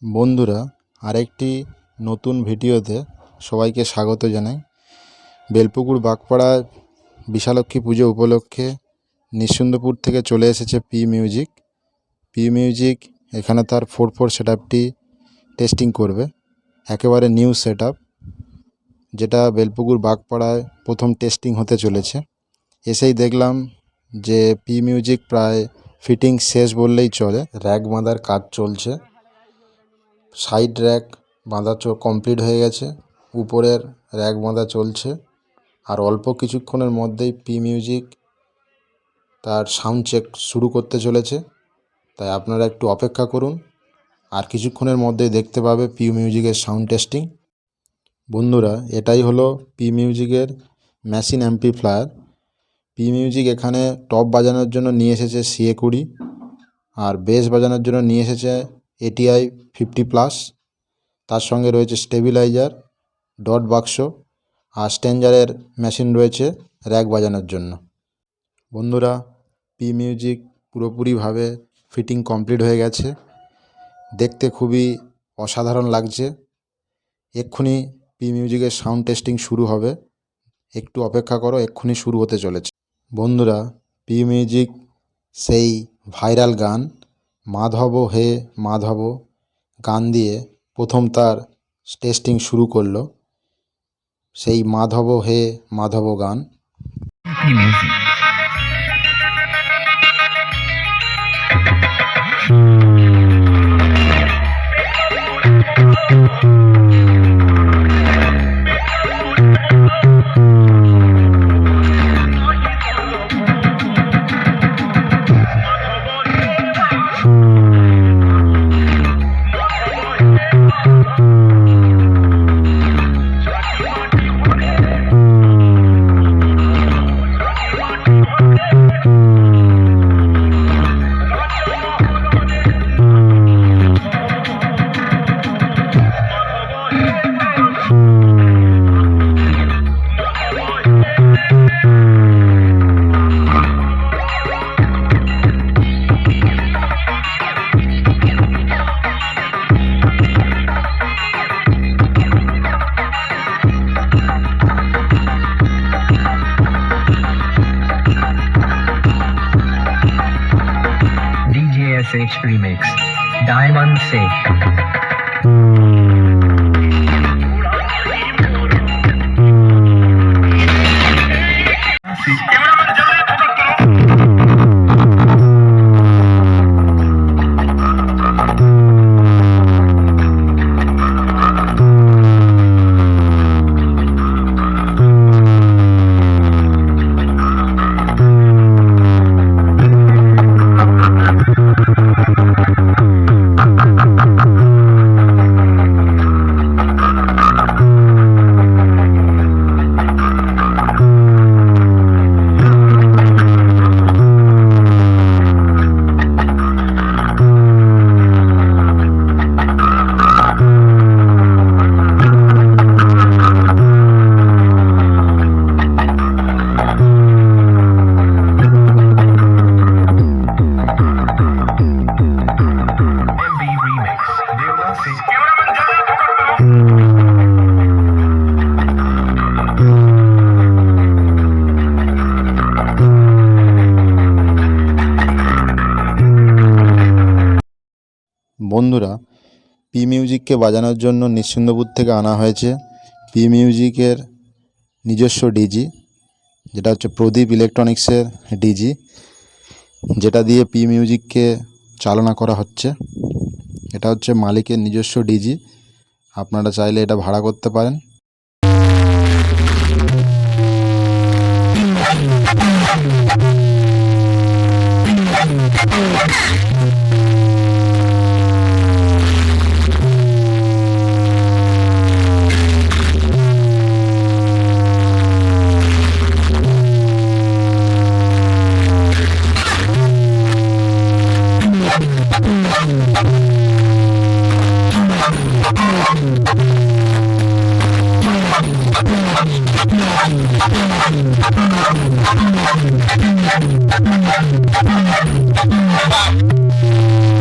বন্ধুরা, আরেকটি নতুন ভিডিওতে সবাইকে স্বাগত জানাই। বেলপুকুর বাগপাড়ায় বিশালক্ষী পুজো উপলক্ষে নিঃসন্দেপুর থেকে চলে এসেছে পি মিউজিক। এখানে তার 4x4 সেটআপটি টেস্টিং করবে। একেবারে নিউ সেটআপ, যেটা বেলপুকুর বাগপাড়ায় প্রথম টেস্টিং হতে চলেছে। এসেই দেখলাম যে পি মিউজিক প্রায় ফিটিং শেষ বললেই চলে। র্যাক বাঁধার কাজ চলছে, সাইড র্যাক বাঁধা কমপ্লিট হয়ে গেছে, উপরের র্যাক বাঁধা চলছে। আর অল্প কিছুক্ষণের মধ্যেই পি মিউজিক তার সাউন্ড চেক শুরু করতে চলেছে, তাই আপনারা একটু অপেক্ষা করুন। আর কিছুক্ষণের মধ্যেই দেখতে পাবে পি মিউজিকের সাউন্ড টেস্টিং। বন্ধুরা, এটাই হলো পি মিউজিকের মেশিন অ্যাম্পলিফায়ার। পি মিউজিক এখানে টপ বাজানোর জন্য নিয়ে এসেছে CA20, আর বেস বাজানোর জন্য নিয়ে এসেছে ATI 50+। তার সঙ্গে রয়েছে স্টেবিলাইজার, ডট বাক্স আর স্ট্যাঞ্জারের মেশিন রয়েছে র্যাক বাজানোর জন্য। বন্ধুরা, পি মিউজিক পুরোপুরিভাবে ফিটিং কমপ্লিট হয়ে গেছে। দেখতে খুবই অসাধারণ লাগছে। এক্ষুনি পি মিউজিকের সাউন্ড টেস্টিং শুরু হবে, একটু অপেক্ষা করো, এক্ষুনি শুরু হতে চলেছে। বন্ধুরা, পি মিউজিক সেই ভাইরাল গান মাধব হে মাধব গান দিয়ে প্রথম তার টেস্টিং শুরু করলো। সেই মাধব হে মাধব গান। DJSH Remix Diamond Safe। বন্ধুরা, পি মিউজিককে বাজানোর জন্য নিঃসন্দেপুর থেকে আনা হয়েছে পি মিউজিকের নিজস্ব ডিজি, যেটা হচ্ছে প্রদীপ ইলেকট্রনিক্সের ডিজি, যেটা দিয়ে পি মিউজিককে চালনা করা হচ্ছে। এটা হচ্ছে মালিকের নিজস্ব ডিজি, আপনারা চাইলে এটা ভাড়া করতে পারেন। Bye.